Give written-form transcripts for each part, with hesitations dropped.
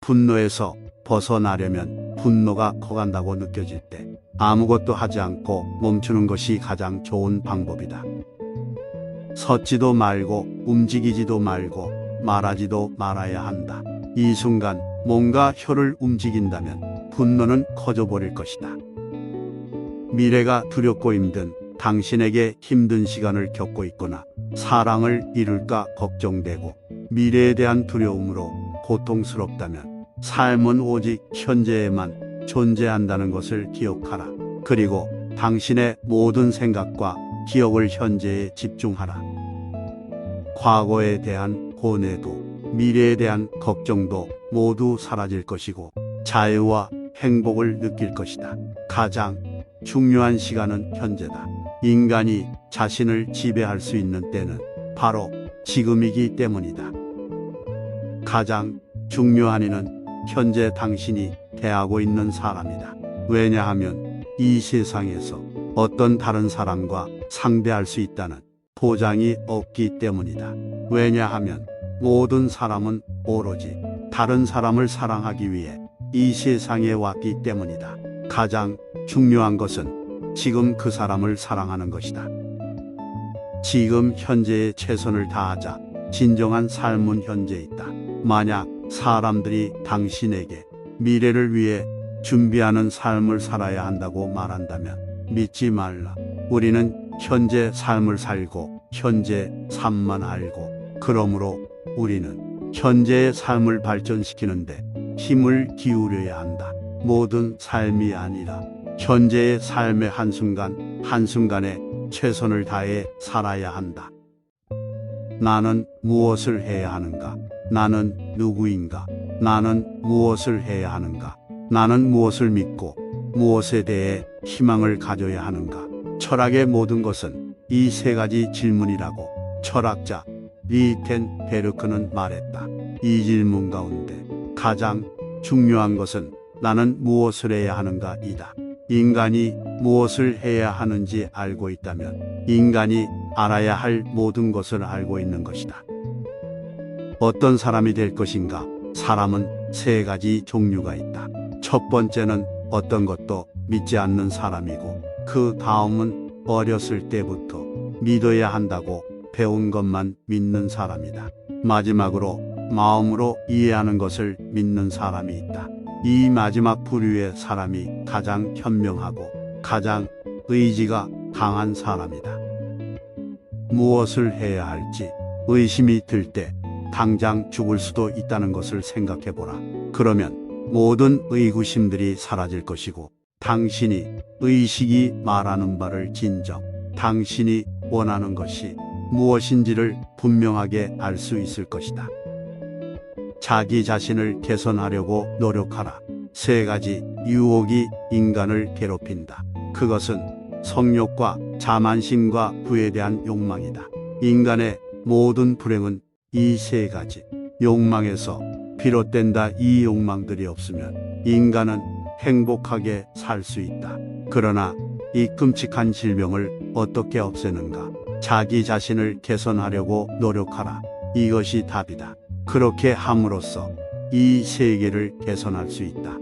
분노에서 벗어나려면 분노가 커간다고 느껴질 때 아무것도 하지 않고 멈추는 것이 가장 좋은 방법이다. 섰지도 말고 움직이지도 말고 말하지도 말아야 한다. 이 순간 뭔가 혀를 움직인다면 분노는 커져버릴 것이다. 미래가 두렵고 힘든 당신에게 힘든 시간을 겪고 있거나 사랑을 잃을까 걱정되고 미래에 대한 두려움으로 고통스럽다면 삶은 오직 현재에만 존재한다는 것을 기억하라. 그리고 당신의 모든 생각과 기억을 현재에 집중하라. 과거에 대한 고뇌도 미래에 대한 걱정도 모두 사라질 것이고 자유와 행복을 느낄 것이다. 가장 중요한 시간은 현재다. 인간이 자신을 지배할 수 있는 때는 바로 지금이기 때문이다. 가장 중요한 이는 현재 당신이 대하고 있는 사람이다. 왜냐하면 이 세상에서 어떤 다른 사람과 상대할 수 있다는 보장이 없기 때문이다. 왜냐하면 모든 사람은 오로지 다른 사람을 사랑하기 위해 이 세상에 왔기 때문이다. 가장 중요한 것은 지금 그 사람을 사랑하는 것이다. 지금 현재에 최선을 다하자 진정한 삶은 현재에 있다. 만약 사람들이 당신에게 미래를 위해 준비하는 삶을 살아야 한다고 말한다면 믿지 말라. 우리는 현재 삶을 살고 현재 삶만 알고 그러므로 우리는 현재의 삶을 발전시키는데 힘을 기울여야 한다. 모든 삶이 아니라 현재의 삶의 한순간 한순간에 최선을 다해 살아야 한다. 나는 무엇을 해야 하는가? 나는 누구인가? 나는 무엇을 해야 하는가? 나는 무엇을 믿고 무엇에 대해 희망을 가져야 하는가? 철학의 모든 것은 이 세 가지 질문이라고 철학자 리텐 베르크는 말했다. 이 질문 가운데 가장 중요한 것은 나는 무엇을 해야 하는가이다. 인간이 무엇을 해야 하는지 알고 있다면 인간이 알아야 할 모든 것을 알고 있는 것이다. 어떤 사람이 될 것인가? 사람은 세 가지 종류가 있다. 첫 번째는 어떤 것도 믿지 않는 사람이고 그 다음은 어렸을 때부터 믿어야 한다고 배운 것만 믿는 사람이다. 마지막으로 마음으로 이해하는 것을 믿는 사람이 있다. 이 마지막 부류의 사람이 가장 현명하고 가장 의지가 강한 사람이다. 무엇을 해야 할지 의심이 들 때 당장 죽을 수도 있다는 것을 생각해보라. 그러면 모든 의구심들이 사라질 것이고 당신이 의식이 말하는 바를 진정 당신이 원하는 것이 무엇인지를 분명하게 알 수 있을 것이다. 자기 자신을 개선하려고 노력하라. 세 가지 유혹이 인간을 괴롭힌다. 그것은 성욕과 자만심과 부에 대한 욕망이다. 인간의 모든 불행은 이 세 가지 욕망에서 비롯된다. 이 욕망들이 없으면 인간은 행복하게 살 수 있다. 그러나 이 끔찍한 질병을 어떻게 없애는가? 자기 자신을 개선하려고 노력하라. 이것이 답이다. 그렇게 함으로써 이 세계를 개선할 수 있다.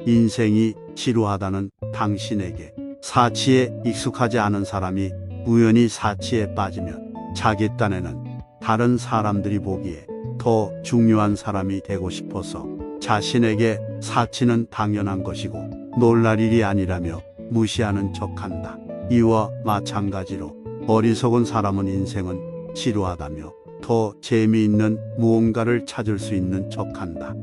인생이 지루하다는 당신에게 사치에 익숙하지 않은 사람이 우연히 사치에 빠지면 자기 딴에는 다른 사람들이 보기에 더 중요한 사람이 되고 싶어서 자신에게 사치는 당연한 것이고 놀랄 일이 아니라며 무시하는 척한다. 이와 마찬가지로 어리석은 사람은 인생은 지루하다며 더 재미있는 무언가를 찾을 수 있는 척한다.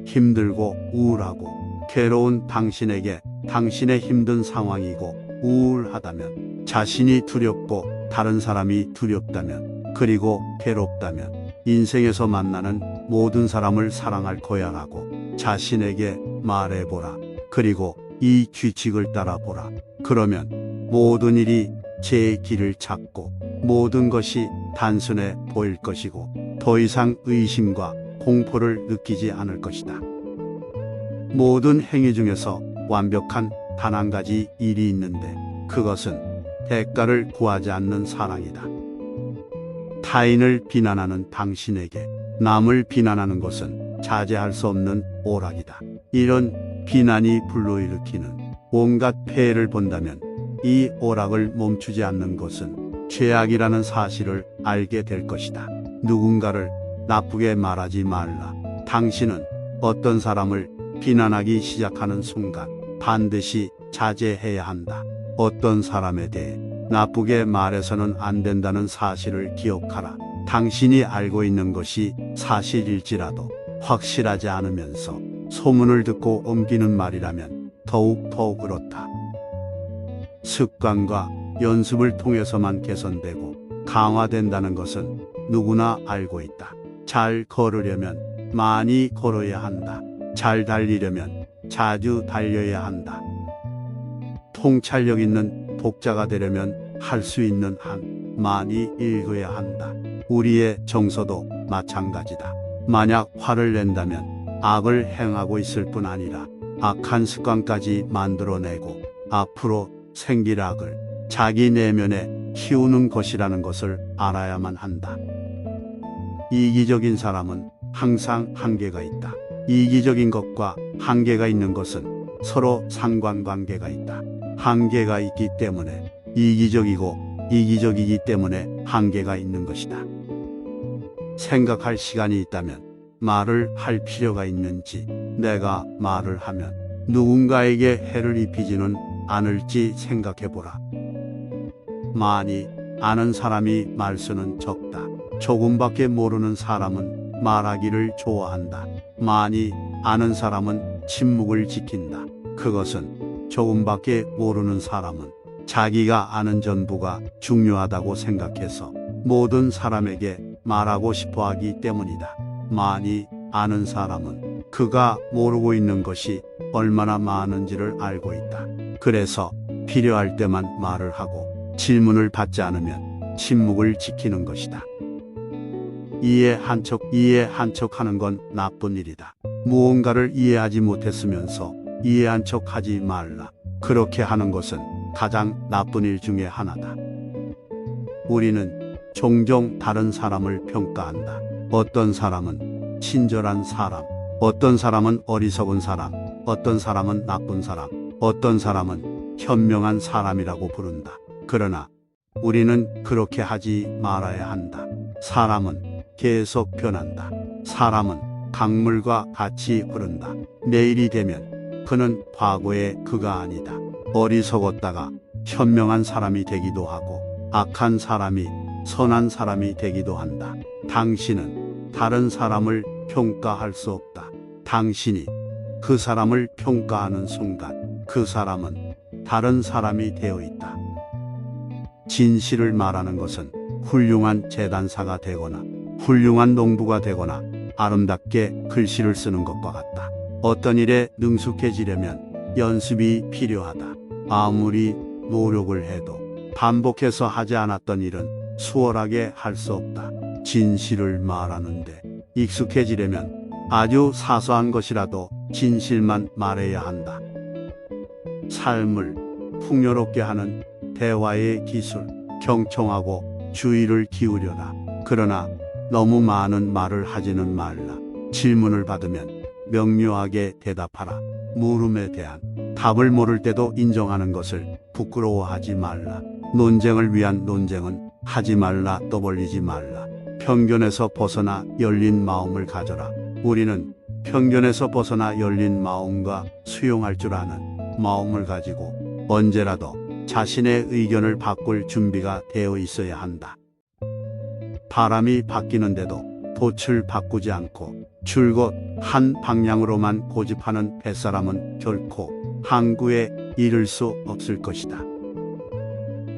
힘들고 우울하고 괴로운 당신에게 당신의 힘든 상황이고 우울하다면 자신이 두렵고 다른 사람이 두렵다면 그리고 괴롭다면 인생에서 만나는 모든 사람을 사랑할 거야라고 자신에게 말해보라. 그리고 이 규칙을 따라보라. 그러면 모든 일이 제 길을 찾고 모든 것이 단순해 보일 것이고 더 이상 의심과 공포를 느끼지 않을 것이다. 모든 행위 중에서 완벽한 단 한 가지 일이 있는데 그것은 대가를 구하지 않는 사랑이다. 타인을 비난하는 당신에게 남을 비난하는 것은 자제할 수 없는 오락이다. 이런 비난이 불러일으키는 온갖 폐해를 본다면 이 오락을 멈추지 않는 것은 죄악이라는 사실을 알게 될 것이다. 누군가를 나쁘게 말하지 말라. 당신은 어떤 사람을 비난하기 시작하는 순간 반드시 자제해야 한다. 어떤 사람에 대해 나쁘게 말해서는 안 된다는 사실을 기억하라. 당신이 알고 있는 것이 사실일지라도 확실하지 않으면서 소문을 듣고 옮기는 말이라면 더욱 그렇다. 습관과 연습을 통해서만 개선되고 강화된다는 것은 누구나 알고 있다. 잘 걸으려면 많이 걸어야 한다. 잘 달리려면 자주 달려야 한다. 통찰력 있는 독자가 되려면 할 수 있는 한 많이 읽어야 한다. 우리의 정서도 마찬가지다. 만약 화를 낸다면 악을 행하고 있을 뿐 아니라 악한 습관까지 만들어내고 앞으로 생길 악을 자기 내면에 키우는 것이라는 것을 알아야만 한다. 이기적인 사람은 항상 한계가 있다. 이기적인 것과 한계가 있는 것은 서로 상관관계가 있다. 한계가 있기 때문에 이기적이고 이기적이기 때문에 한계가 있는 것이다. 생각할 시간이 있다면 말을 할 필요가 있는지, 내가 말을 하면 누군가에게 해를 입히지는 않을지 생각해보라. 많이 아는 사람이 말수는 적다. 조금밖에 모르는 사람은 말하기를 좋아한다. 많이 아는 사람은 침묵을 지킨다. 그것은 조금밖에 모르는 사람은 자기가 아는 전부가 중요하다고 생각해서 모든 사람에게 말하고 싶어 하기 때문이다. 많이 아는 사람은 그가 모르고 있는 것이 얼마나 많은지를 알고 있다. 그래서 필요할 때만 말을 하고 질문을 받지 않으면 침묵을 지키는 것이다. 이해 한 척 하는 건 나쁜 일이다. 무언가를 이해하지 못했으면서 이해한 척 하지 말라. 그렇게 하는 것은 가장 나쁜 일 중에 하나다. 우리는 종종 다른 사람을 평가한다. 어떤 사람은 친절한 사람, 어떤 사람은 어리석은 사람, 어떤 사람은 나쁜 사람, 어떤 사람은 현명한 사람이라고 부른다. 그러나 우리는 그렇게 하지 말아야 한다. 사람은 계속 변한다. 사람은 강물과 같이 흐른다. 내일이 되면 그는 과거의 그가 아니다. 어리석었다가 현명한 사람이 되기도 하고 악한 사람이 선한 사람이 되기도 한다. 당신은 다른 사람을 평가할 수 없다. 당신이 그 사람을 평가하는 순간 그 사람은 다른 사람이 되어 있다. 진실을 말하는 것은 훌륭한 재단사가 되거나 훌륭한 농부가 되거나 아름답게 글씨를 쓰는 것과 같다. 어떤 일에 능숙해지려면 연습이 필요하다. 아무리 노력을 해도 반복해서 하지 않았던 일은 수월하게 할 수 없다. 진실을 말하는데 익숙해지려면 아주 사소한 것이라도 진실만 말해야 한다. 삶을 풍요롭게 하는 대화의 기술, 경청하고 주의를 기울여라. 그러나 너무 많은 말을 하지는 말라. 질문을 받으면 명료하게 대답하라. 물음에 대한 답을 모를 때도 인정하는 것을 부끄러워하지 말라. 논쟁을 위한 논쟁은 하지 말라. 떠벌리지 말라. 편견에서 벗어나 열린 마음을 가져라. 우리는 편견에서 벗어나 열린 마음과 수용할 줄 아는 마음을 가지고 언제라도 자신의 의견을 바꿀 준비가 되어 있어야 한다. 바람이 바뀌는데도 돛을 바꾸지 않고 줄곧 한 방향으로만 고집하는 뱃사람은 결코 항구에 이를 수 없을 것이다.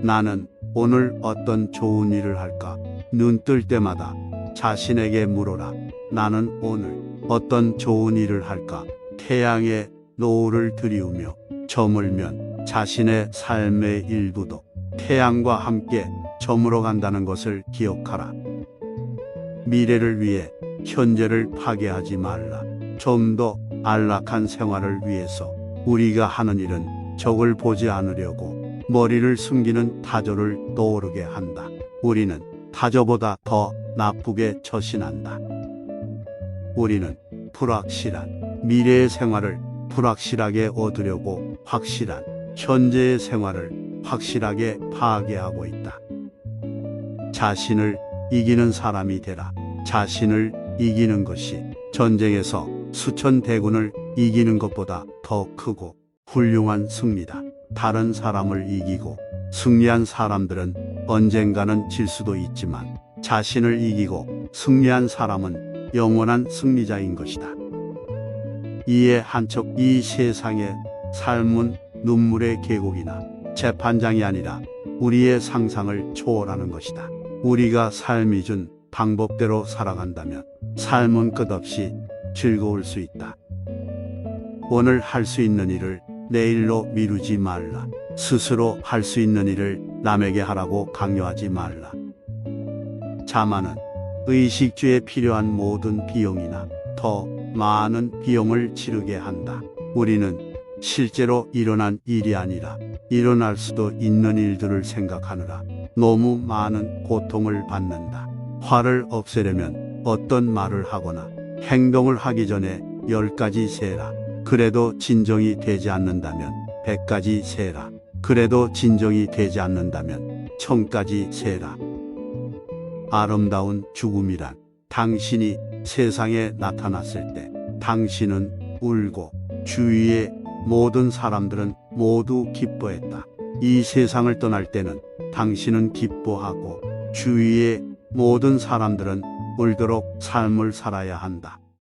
나는 오늘 어떤 좋은 일을 할까? 눈 뜰 때마다 자신에게 물어라. 나는 오늘 어떤 좋은 일을 할까? 태양에 노을을 들이우며 저물면 자신의 삶의 일부도 태양과 함께 저물어 간다는 것을 기억하라. 미래를 위해 현재를 파괴하지 말라. 좀 더 안락한 생활을 위해서 우리가 하는 일은 적을 보지 않으려고 머리를 숨기는 타조를 떠오르게 한다. 우리는 타조보다 더 나쁘게 처신한다. 우리는 불확실한 미래의 생활을 불확실하게 얻으려고 확실한 현재의 생활을 확실하게 파괴하고 있다. 자신을 이기는 사람이 되라. 자신을 이기는 것이 전쟁에서 수천 대군을 이기는 것보다 더 크고 훌륭한 승리다. 다른 사람을 이기고 승리한 사람들은 언젠가는 질 수도 있지만 자신을 이기고 승리한 사람은 영원한 승리자인 것이다. 이에 한척 이 세상의 삶은 눈물의 계곡이나 재판장이 아니라 우리의 상상을 초월하는 것이다. 우리가 삶이 준 방법대로 살아간다면 삶은 끝없이 즐거울 수 있다. 오늘 할 수 있는 일을 내일로 미루지 말라. 스스로 할 수 있는 일을 남에게 하라고 강요하지 말라. 자만은 의식주에 필요한 모든 비용이나 더 많은 비용을 치르게 한다. 우리는 실제로 일어난 일이 아니라 일어날 수도 있는 일들을 생각하느라 너무 많은 고통을 받는다. 화를 없애려면 어떤 말을 하거나 행동을 하기 전에 10가지 세라. 그래도 진정이 되지 않는다면 100가지 세라. 그래도 진정이 되지 않는다면 1000가지 세라. 아름다운 죽음이란 당신이 세상에 나타났을 때 당신은 울고 주위의 모든 사람들은 모두 기뻐했다. 이 세상을 떠날 때는 당신은 기뻐하고 주위의 모든 사람들은 울도록 삶을 살아야 한다.